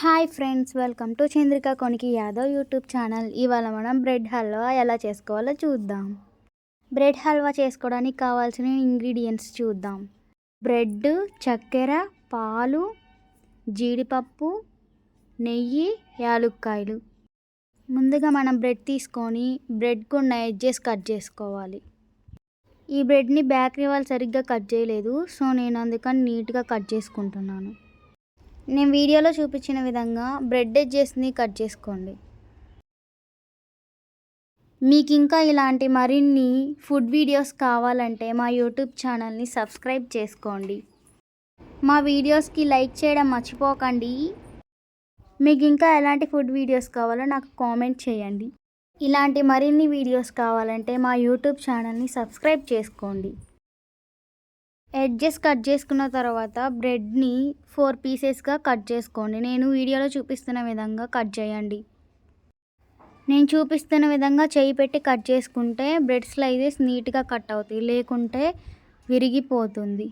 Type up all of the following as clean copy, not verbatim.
Hi friends, welcome to Chandrika Koniki Yadav YouTube channel. ఇవాళ మనం bread halwa ఎలా చేసుకోవాలో చూద్దాం. బ్రెడ్ హల్వా చేసుకోవడానికి కావాల్సిన ఇంగ్రీడియంట్స్ చూద్దాం. బ్రెడ్, చక్కెర, పాలు, జీడిపప్పు, నెయ్యి, యాలుక్కాయలు. ముందుగా మనం బ్రెడ్ తీసుకొని బ్రెడ్కు ఉన్న ఎడ్జెస్ కట్ చేసుకోవాలి. ఈ బ్రెడ్ని బేకరీ వాళ్ళు సరిగ్గా కట్ చేయలేదు, సో నేను అందుకని నీట్గా కట్ చేసుకుంటున్నాను. నేను వీడియోలో చూపించిన విధంగా బ్రెడ్ ఎడ్జెస్ని కట్ చేసుకోండి. మీకు ఇంకా ఇలాంటి మరిన్ని ఫుడ్ వీడియోస్ కావాలంటే మా యూట్యూబ్ ఛానల్ని సబ్స్క్రైబ్ చేసుకోండి. మా వీడియోస్కి లైక్ చేయడం మర్చిపోకండి. మీకు ఇంకా ఎలాంటి ఫుడ్ వీడియోస్ కావాలో నాకు కామెంట్ చేయండి. ఇలాంటి మరిన్ని వీడియోస్ కావాలంటే మా యూట్యూబ్ ఛానల్ని సబ్స్క్రైబ్ చేసుకోండి. ఎడ్జెస్ కట్ చేసుకున్న తర్వాత బ్రెడ్ని 4 పీసెస్గా కట్ చేసుకోండి. నేను వీడియోలో చూపిస్తున్న విధంగా కట్ చేయండి. నేను చూపిస్తున్న విధంగా చేయి పెట్టి కట్ చేసుకుంటే బ్రెడ్ స్లైసెస్ నీట్గా కట్ అవుతాయి, లేకుంటే విరిగిపోతుంది.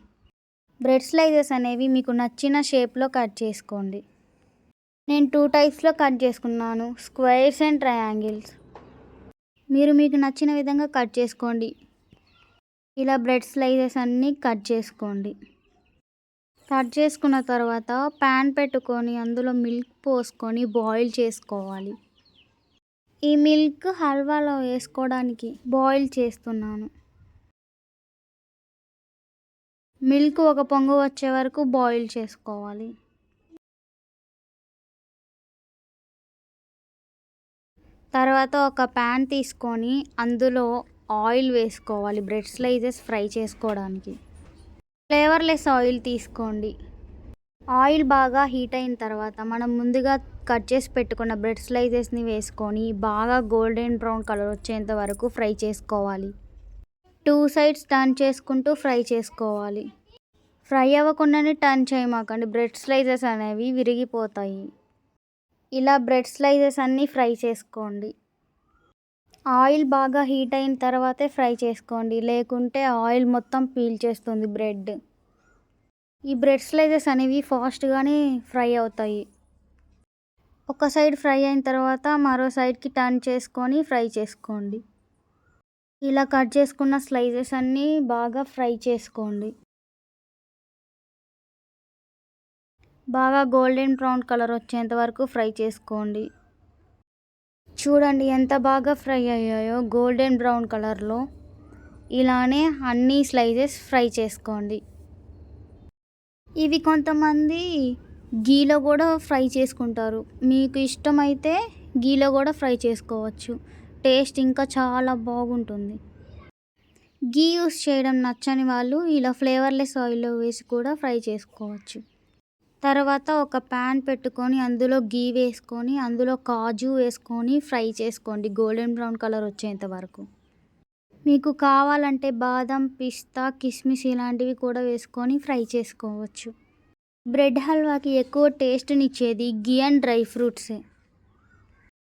బ్రెడ్ స్లైసెస్ అనేవి మీకు నచ్చిన షేప్లో కట్ చేసుకోండి. నేను 2 టైప్స్లో కట్ చేసుకున్నాను, స్క్వేర్స్ అండ్ ట్రయాంగిల్స్. మీరు మీకు నచ్చిన విధంగా కట్ చేసుకోండి. ఇలా బ్రెడ్ స్లైసెస్ అన్నీ కట్ చేసుకోండి. కట్ చేసుకున్న తర్వాత ప్యాన్ పెట్టుకొని అందులో మిల్క్ పోసుకొని బాయిల్ చేసుకోవాలి. ఈ మిల్క్ హల్వాలో వేసుకోవడానికి బాయిల్ చేస్తున్నాను. మిల్క్ ఒక పొంగు వచ్చే వరకు బాయిల్ చేసుకోవాలి. తర్వాత ఒక ప్యాన్ తీసుకొని అందులో ఆయిల్ వేసుకోవాలి బ్రెడ్ స్లైసెస్ ఫ్రై చేసుకోవడానికి. ఫ్లేవర్లెస్ ఆయిల్ తీసుకోండి. ఆయిల్ బాగా హీట్ అయిన తర్వాత మనం ముందుగా కట్ చేసి పెట్టుకున్న బ్రెడ్ స్లైసెస్ని వేసుకొని బాగా గోల్డెన్ బ్రౌన్ కలర్ వచ్చేంత వరకు ఫ్రై చేసుకోవాలి. 2 సైడ్స్ టర్న్ చేసుకుంటూ ఫ్రై చేసుకోవాలి. ఫ్రై అవ్వకుండానే టర్న్ చేయమాకండి, బ్రెడ్ స్లైసెస్ అనేవి విరిగిపోతాయి. ఇలా బ్రెడ్ స్లైసెస్ అన్నీ ఫ్రై చేసుకోండి. ఆయిల్ బాగా హీట్ అయిన తర్వాతే ఫ్రై చేసుకోండి, లేకుంటే ఆయిల్ మొత్తం పీల్చేస్తుంది బ్రెడ్. ఈ బ్రెడ్ స్లైసెస్ అనేవి ఫాస్ట్గానే ఫ్రై అవుతాయి. ఒక సైడ్ ఫ్రై అయిన తర్వాత మరో సైడ్కి టర్న్ చేసుకొని ఫ్రై చేసుకోండి. ఇలా కట్ చేసుకున్న స్లైసెస్ అన్నీ బాగా ఫ్రై చేసుకోండి. బాగా గోల్డెన్ బ్రౌన్ కలర్ వచ్చేంత వరకు ఫ్రై చేసుకోండి. చూడండి ఎంత బాగా ఫ్రై అయ్యాయో గోల్డెన్ బ్రౌన్ కలర్లో. ఇలానే అన్ని స్లైసెస్ ఫ్రై చేసుకోండి. ఇవి కొంతమంది గీలో కూడా ఫ్రై చేసుకుంటారు. మీకు ఇష్టమైతే గీలో కూడా ఫ్రై చేసుకోవచ్చు, టేస్ట్ ఇంకా చాలా బాగుంటుంది. గీ యూస్ చేయడం నచ్చని వాళ్ళు ఇలా ఫ్లేవర్లెస్ ఆయిల్లో వేసి కూడా ఫ్రై చేసుకోవచ్చు. తర్వాత ఒక ప్యాన్ పెట్టుకొని అందులో గీ వేసుకొని అందులో కాజు వేసుకొని ఫ్రై చేసుకోండి గోల్డెన్ బ్రౌన్ కలర్ వచ్చేంత వరకు. మీకు కావాలంటే బాదం, పిస్తా, కిస్మిస్ ఇలాంటివి కూడా వేసుకొని ఫ్రై చేసుకోవచ్చు. బ్రెడ్ హల్వాకి ఎక్కువ టేస్ట్నిచ్చేది గీ అండ్ డ్రై ఫ్రూట్సే.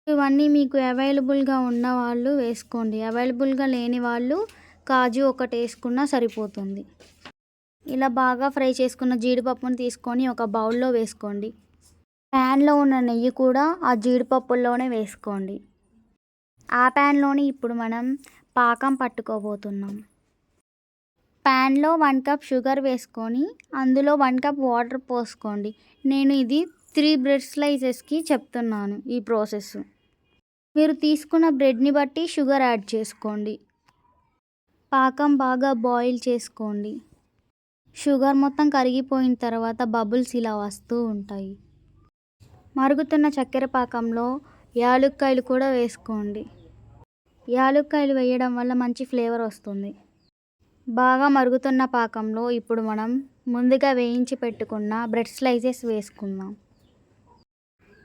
ఇవన్నీ మీకు అవైలబుల్గా ఉన్న వాళ్ళు వేసుకోండి, అవైలబుల్గా లేని వాళ్ళు కాజు ఒకటి వేసుకున్నా సరిపోతుంది. ఇలా బాగా ఫ్రై చేసుకున్న జీడిపప్పును తీసుకొని ఒక బౌల్లో వేసుకోండి. ప్యాన్లో ఉన్న నెయ్యి కూడా ఆ జీడిపప్పుల్లోనే వేసుకోండి. ఆ ప్యాన్లోని ఇప్పుడు మనం పాకం పట్టుకోబోతున్నాం. ప్యాన్లో 1 కప్ షుగర్ వేసుకొని అందులో 1 కప్ వాటర్ పోసుకోండి. నేను ఇది 3 బ్రెడ్ స్లైసెస్కి చెప్తున్నాను ఈ ప్రాసెస్. మీరు తీసుకున్న బ్రెడ్ని బట్టి షుగర్ యాడ్ చేసుకోండి. పాకం బాగా బాయిల్ చేసుకోండి. షుగర్ మొత్తం కరిగిపోయిన తర్వాత బబుల్స్ ఇలా వస్తూ ఉంటాయి. మరుగుతున్న చక్కెర పాకంలో యాలుక్కాయలు కూడా వేసుకోండి. యాలుక్కాయలు వేయడం వల్ల మంచి ఫ్లేవర్ వస్తుంది. బాగా మరుగుతున్న పాకంలో ఇప్పుడు మనం ముందుగా వేయించి పెట్టుకున్న బ్రెడ్ స్లైసెస్ వేసుకుందాం.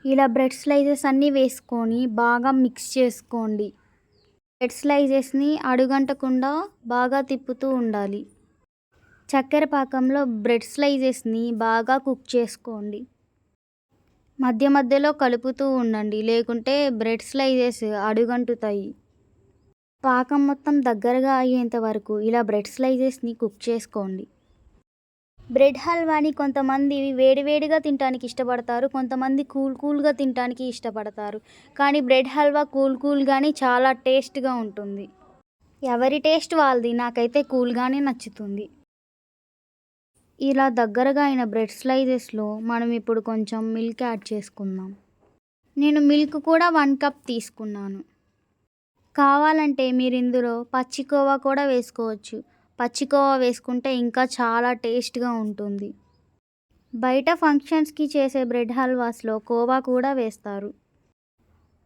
ఇలా బ్రెడ్ స్లైసెస్ అన్నీ వేసుకొని బాగా మిక్స్ చేసుకోండి. బ్రెడ్ స్లైసెస్ని అడుగంటకుండా బాగా తిప్పుతూ ఉండాలి. చక్కెర పాకంలో బ్రెడ్ స్లైసెస్ని బాగా కుక్ చేసుకోండి. మధ్య మధ్యలో కలుపుతూ ఉండండి, లేకుంటే బ్రెడ్ స్లైసెస్ అడుగంటుతాయి. పాకం మొత్తం దగ్గరగా అయ్యేంత వరకు ఇలా బ్రెడ్ స్లైసెస్ని కుక్ చేసుకోండి. బ్రెడ్ హల్వాని కొంతమంది వేడివేడిగా తినడానికి ఇష్టపడతారు, కొంతమంది కూల్గా తినడానికి ఇష్టపడతారు. కానీ బ్రెడ్ హల్వా కూల్గానే చాలా టేస్ట్గా ఉంటుంది. ఎవరి టేస్ట్ వాళ్ళది. నాకైతే కూల్గానే నచ్చుతుంది. ఇలా దగ్గరగా అయిన బ్రెడ్ స్లైసెస్లో మనం ఇప్పుడు కొంచెం మిల్క్ యాడ్ చేసుకుందాం. నేను మిల్క్ కూడా 1 కప్ తీసుకున్నాను. కావాలంటే మీరు ఇందులో పచ్చికోవా కూడా వేసుకోవచ్చు. పచ్చికోవా వేసుకుంటే ఇంకా చాలా టేస్ట్గా ఉంటుంది. బయట ఫంక్షన్స్కి చేసే బ్రెడ్ హల్వాస్లో కోవా కూడా వేస్తారు.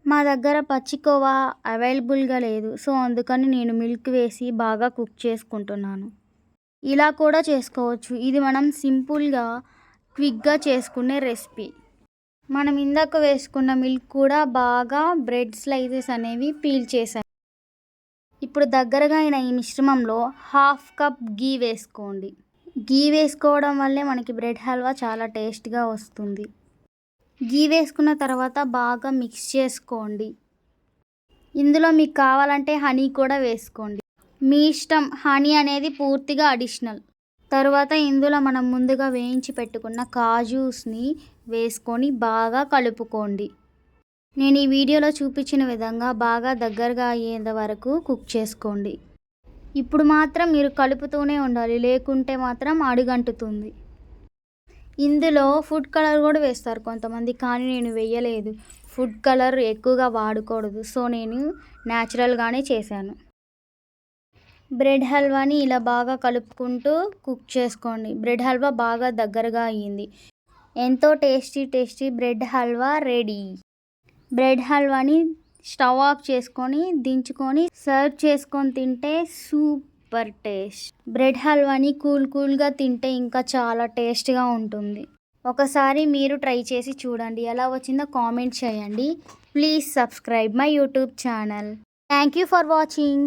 మా దగ్గర పచ్చికోవా అవైలబుల్గా లేదు, సో అందుకని నేను మిల్క్ వేసి బాగా కుక్ చేసుకుంటున్నాను. ఇలా కూడా చేసుకోవచ్చు. ఇది మనం సింపుల్గా క్విక్గా చేసుకునే రెసిపీ. మనం ఇందాక వేసుకున్న మిల్క్ కూడా బాగా బ్రెడ్ స్లైసెస్ అనేవి పీల్ చేశాయి. ఇప్పుడు దగ్గరగా అయిన ఈ మిశ్రమంలో 1/2 కప్ గీ వేసుకోండి. గీ వేసుకోవడం వల్లే మనకి బ్రెడ్ హల్వా చాలా టేస్ట్గా వస్తుంది. గీ వేసుకున్న తర్వాత బాగా మిక్స్ చేసుకోండి. ఇందులో మీకు కావాలంటే హనీ కూడా వేసుకోండి, మీ ఇష్టం. హనీ అనేది పూర్తిగా అడిషనల్. తర్వాత ఇందులో మనం ముందుగా వేయించి పెట్టుకున్న కాజూస్ని వేసుకొని బాగా కలుపుకోండి. నేను ఈ వీడియోలో చూపించిన విధంగా బాగా దగ్గరగా అయ్యేంత వరకు కుక్ చేసుకోండి. ఇప్పుడు మాత్రం మీరు కలుపుతూనే ఉండాలి, లేకుంటే మాత్రం అడుగంటుతుంది. ఇందులో ఫుడ్ కలర్ కూడా వేస్తారు కొంతమంది, కానీ నేను వేయలేదు. ఫుడ్ కలర్ ఎక్కువగా వాడకూడదు, సో నేను న్యాచురల్గానే చేశాను. బ్రెడ్ హల్వాని ఇలా బాగా కలుపుకుంటూ కుక్ చేసుకోండి. బ్రెడ్ హల్వా బాగా దగ్గరగా అయ్యింది. ఎంతో tasty bread halwa ready. Bread హల్వాని స్టవ్ ఆఫ్ చేసుకొని దించుకొని సర్వ్ చేసుకొని తింటే సూపర్ టేస్ట్. బ్రెడ్ హల్వాని కూల్గా తింటే ఇంకా చాలా టేస్ట్గా ఉంటుంది. ఒకసారి మీరు ట్రై చేసి చూడండి. ఎలా వచ్చిందో కామెంట్ చేయండి. Please subscribe my YouTube channel. Thank you for watching.